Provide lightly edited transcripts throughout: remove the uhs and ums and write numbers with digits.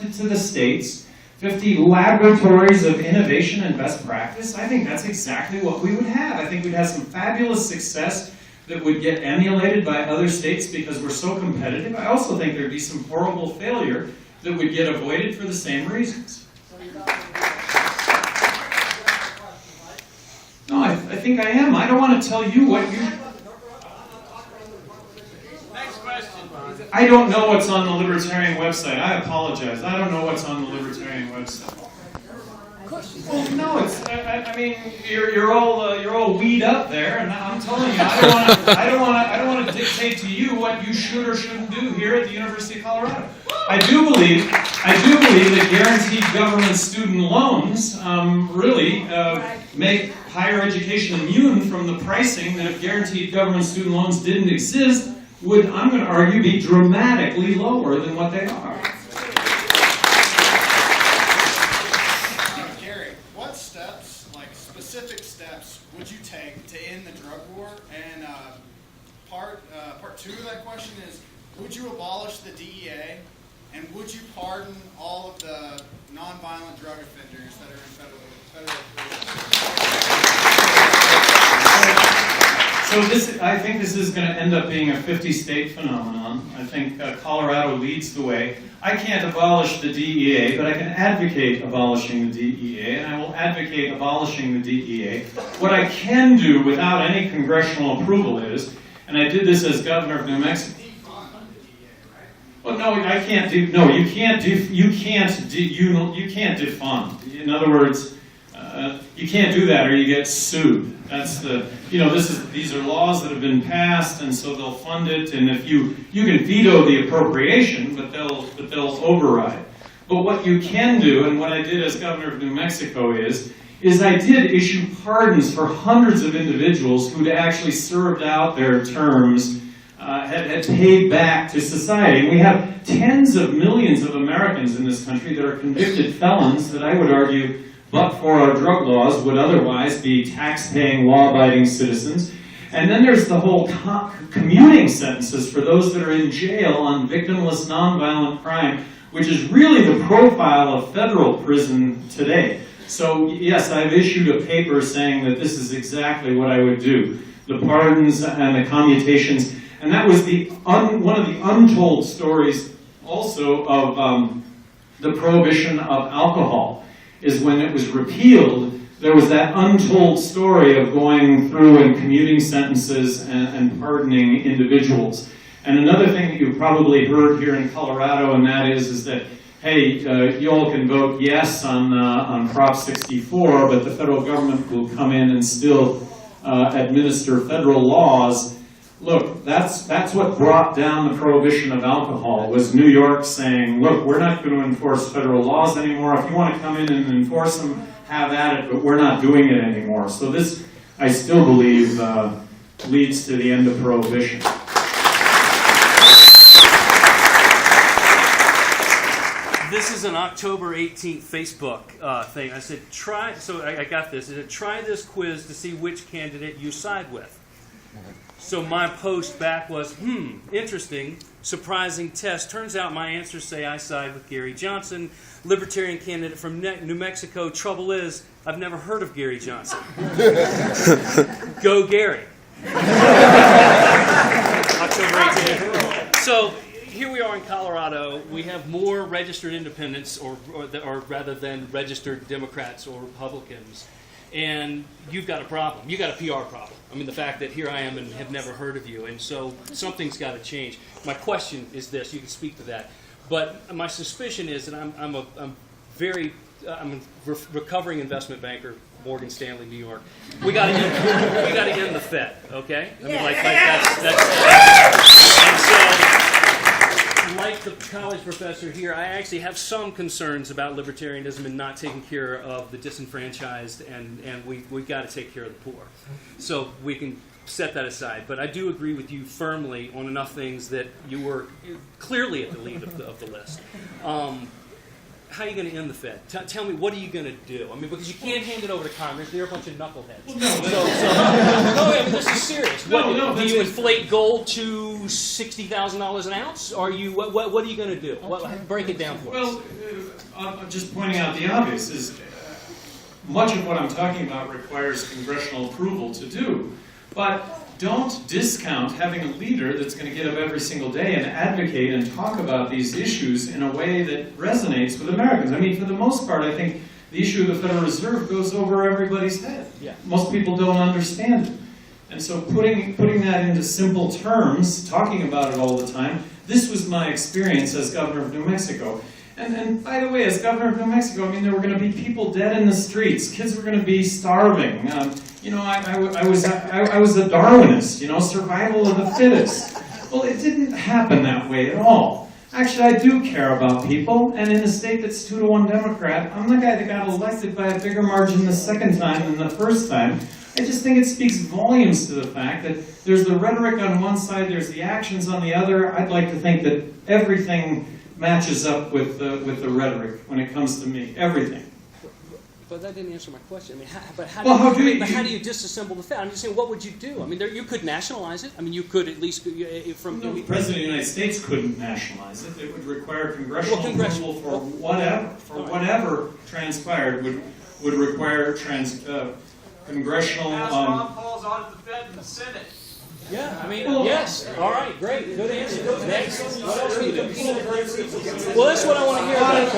left it to the states, 50 laboratories of innovation and best practice, I think that's exactly what we would have. I think we'd have some fabulous success that would get emulated by other states because we're so competitive. I also think there'd be some horrible failure that would get avoided for the same reasons. No, I think I am. I don't want to tell you what you... Next question. I don't know what's on the Libertarian website. I apologize. I don't know what's on the Libertarian website. Well, no, it's. I mean, you're all weed up there, and I'm telling you, I don't want to dictate to you what you should or shouldn't do here at the University of Colorado. I do believe that guaranteed government student loans really make higher education immune from the pricing that if guaranteed government student loans didn't exist, would, I'm going to argue, be dramatically lower than what they are. Gary, what steps, like specific steps, would you take to end the drug war? And part two of that question is, would you abolish the DEA? And would you pardon all of the nonviolent drug offenders that are in federal prison? So I think this is going to end up being a 50-state phenomenon. I think Colorado leads the way. I can't abolish the DEA, but I can advocate abolishing the DEA, and I will advocate abolishing the DEA. What I can do without any congressional approval is, and I did this as governor of New Mexico. Well, no, I can't do. No, you can't defund. In other words, you can't do that, or you get sued. That's the. These are laws that have been passed, and so they'll fund it. And if you can veto the appropriation, but they'll override. But what you can do, and what I did as governor of New Mexico is I did issue pardons for hundreds of individuals who'd actually served out their terms. Had paid back to society. We have tens of millions of Americans in this country that are convicted felons that I would argue, but for our drug laws, would otherwise be tax-paying, law-abiding citizens. And then there's the whole commuting sentences for those that are in jail on victimless nonviolent crime, which is really the profile of federal prison today. So yes, I've issued a paper saying that this is exactly what I would do. The pardons and the commutations. And that was one of the untold stories also of the prohibition of alcohol, is when it was repealed, there was that untold story of going through and commuting sentences and pardoning individuals. And another thing that you've probably heard here in Colorado, and that is that, hey, you all can vote yes on Prop 64, but the federal government will come in and still administer federal laws. Look, that's what brought down the prohibition of alcohol, was New York saying, look, we're not going to enforce federal laws anymore. If you want to come in and enforce them, have at it, but we're not doing it anymore. So this, I still believe, leads to the end of prohibition. This is an October 18th Facebook thing. I said, I got this. I said, try this quiz to see which candidate you side with. So my post back was, interesting, surprising test. Turns out my answers say I side with Gary Johnson, Libertarian candidate from New Mexico. Trouble is, I've never heard of Gary Johnson. Go Gary. October 18th. So here we are in Colorado. We have more registered independents, or rather than registered Democrats or Republicans. And you've got a problem. You've got a PR problem. I mean, the fact that here I am and have never heard of you. And so something's got to change. My question is this. You can speak to that. But my suspicion is that I'm a recovering investment banker, Morgan Stanley, New York. We got to end the Fed, okay? I mean, that's and so, like the college professor here, I actually have some concerns about libertarianism and not taking care of the disenfranchised, and we've got to take care of the poor. So we can set that aside. But I do agree with you firmly on enough things that you were clearly at the lead of the list. How are you going to end the Fed? Tell me, what are you going to do? I mean, because you can't hand it over to Congress. They're a bunch of knuckleheads. No, I mean, this is serious. Do you inflate gold to $60,000 an ounce? Are you what are you going to do? Break it down for us. Well, I'm just pointing out the obvious is much of what I'm talking about requires congressional approval to do. But don't discount having a leader that's going to get up every single day and advocate and talk about these issues in a way that resonates with Americans. I mean, for the most part, I think the issue of the Federal Reserve goes over everybody's head. Yeah. Most people don't understand it. And so putting that into simple terms, talking about it all the time, this was my experience as governor of New Mexico. And by the way, as governor of New Mexico, I mean, there were going to be people dead in the streets. Kids were going to be starving. You know, I was a Darwinist, you know, survival of the fittest. Well, it didn't happen that way at all. Actually, I do care about people, and in a state that's 2-to-1 Democrat, I'm the guy that got elected by a bigger margin the second time than the first time. I just think it speaks volumes to the fact that there's the rhetoric on one side, there's the actions on the other. I'd like to think that everything matches up with the rhetoric when it comes to me. Everything. But that didn't answer my question. I mean, How do you disassemble the Fed? I'm just saying, what would you do? I mean, you could nationalize it. I mean, you could at least from. No, the President of the United States couldn't nationalize it. It would require congressional approval for whatever. Whatever transpired would require congressional. Ron Paul's audit the Fed in the Senate. Yeah, I mean, yes. All right, great. Good answer. Next. What else do you do? Well, that's what I want to hear about.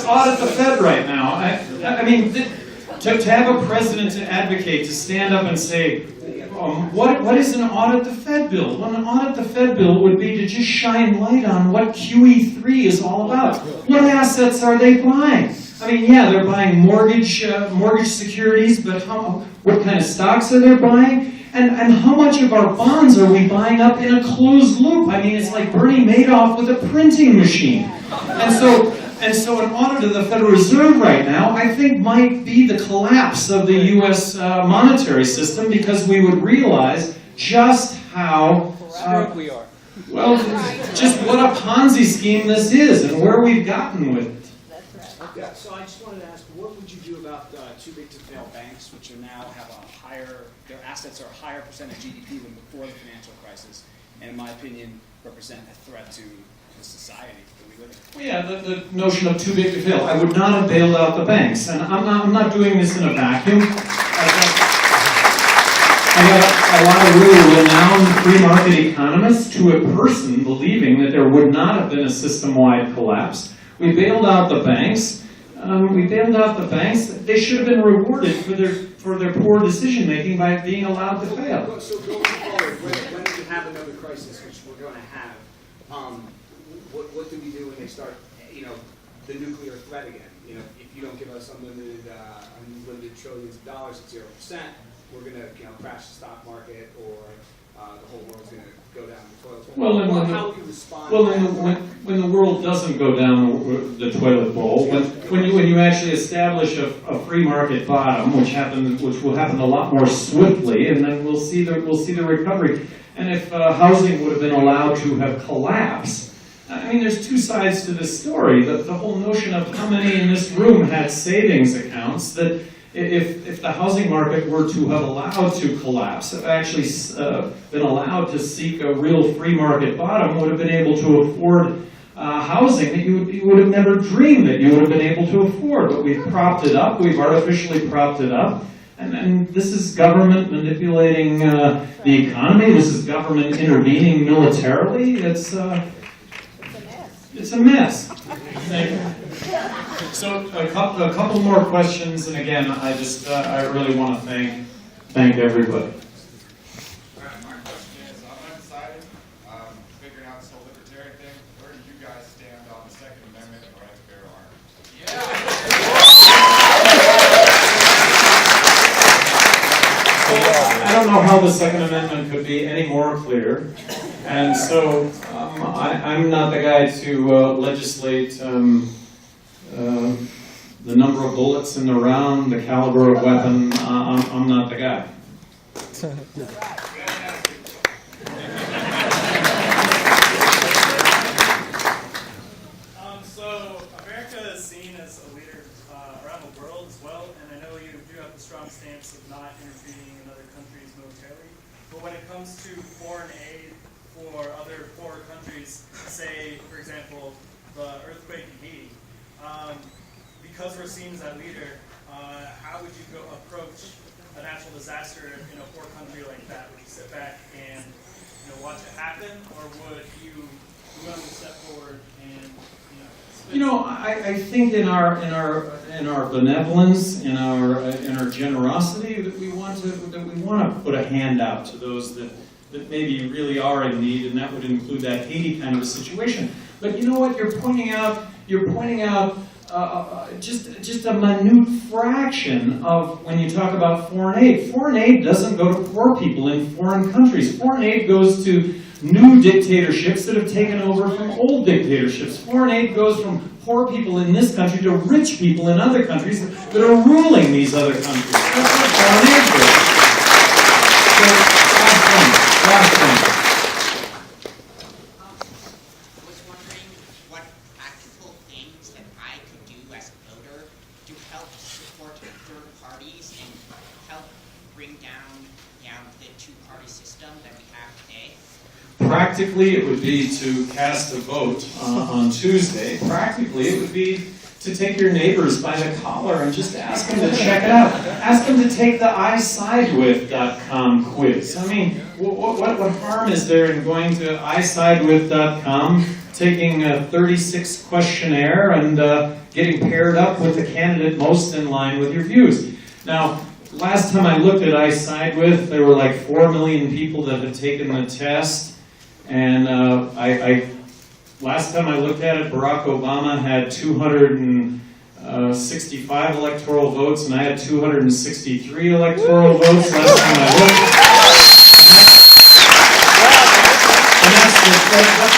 Audit the Fed right now. I mean, to have a president to advocate, to stand up and say, what is an audit the Fed bill? Well, an audit the Fed bill would be to just shine light on what QE3 is all about. What assets are they buying? I mean, yeah, they're buying mortgage securities, but what kind of stocks are they buying? And how much of our bonds are we buying up in a closed loop? I mean, it's like Bernie Madoff with a printing machine. And so an audit of the Federal Reserve right now, I think, might be the collapse of the U.S. monetary system, because we would realize just how we are. Well, just what a Ponzi scheme this is and where we've gotten with it. Yeah, so I just wanted to ask, what would you do about too big to fail banks, which are now have a higher, their assets are a higher percent of GDP than before the financial crisis, and in my opinion, represent a threat to the society that we live in? Well, yeah, the notion of too big to fail. I would not have bailed out the banks, and I'm not doing this in a vacuum. I got a lot of really renowned free market economists to a person believing that there would not have been a system-wide collapse. We bailed out the banks. They should have been rewarded for their poor decision making by being allowed to fail. So going forward, when we have another crisis, which we're going to have, what do we do when they start, the nuclear threat again? If you don't give us unlimited trillions of dollars at 0%, we're going to crash the stock market, or the whole world's going to go down the toilet bowl. How will you respond? Well, when the world doesn't go down the toilet bowl, when you actually establish a free market bottom, which will happen a lot more swiftly, and then we'll see the recovery. And if housing would have been allowed to have collapsed, I mean, there's two sides to this story. The whole notion of how many in this room had savings accounts that. If the housing market were to have allowed to collapse, if actually been allowed to seek a real free market bottom, would have been able to afford housing that you would have never dreamed that you would have been able to afford. But we've propped it up, we've artificially propped it up, and this is government manipulating the economy, this is government intervening militarily. It's a mess. Thank you. So a couple more questions, and again, I really want to thank everybody. All right, my question is, I'm undecided, figuring out this whole libertarian thing. Where do you guys stand on the Second Amendment and the right to bear arms? I don't know how the Second Amendment could be any more clear, and so I'm not the guy to legislate the number of bullets in the round, the caliber of weapon. I'm not the guy. So America is seen as a leader around the world as well, and I know you do have the strong stance of not intervening in other countries militarily. But when it comes to foreign aid for other poor countries, say, for example, the earthquake in Haiti. Because we're seen as that leader, how would you go approach a natural disaster in a poor country like that? Would you sit back and watch it happen, or would you willing to step forward and I think in our benevolence, in our generosity, that we want to put a hand out to those that maybe really are in need, and that would include that Haiti kind of a situation. But you know what? You're pointing out just a minute fraction of when you talk about foreign aid. Foreign aid doesn't go to poor people in foreign countries. Foreign aid goes to new dictatorships that have taken over from old dictatorships. Foreign aid goes from poor people in this country to rich people in other countries that are ruling these other countries. That's what foreign aid does. So, last thing. I was wondering what practical things that I could do as a voter to help support third parties and help bring down the two-party system that we have today. Practically, it would be to cast a vote on Tuesday. Practically, it would be to take your neighbors by the collar and just ask them to check it out. Ask them to take the isidewith.com quiz. I mean, what harm is there in going to isidewith.com, taking a 36 questionnaire, and getting paired up with the candidate most in line with your views? Now, last time I looked at iSidewith, there were like 4 million people that had taken the test. And last time I looked at it, Barack Obama had 265 electoral votes, and I had 263 electoral votes last time I looked. And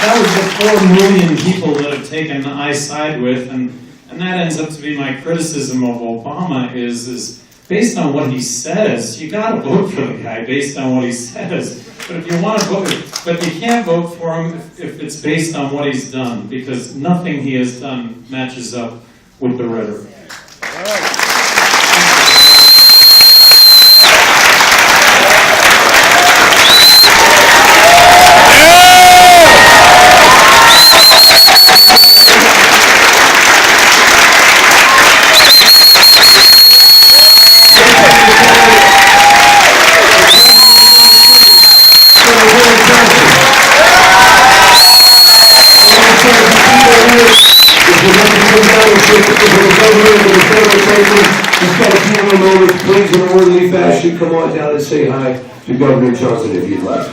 that was the 4 million people that have taken iSidewith, and that ends up to be my criticism of Obama is based on what he says. You got to vote for the guy based on what he says. But if you want to vote, but you can't vote for him if it's based on what he's done, because nothing he has done matches up with the rhetoric. Please, in an orderly fashion, come on down and say hi to Governor Johnson if you'd like.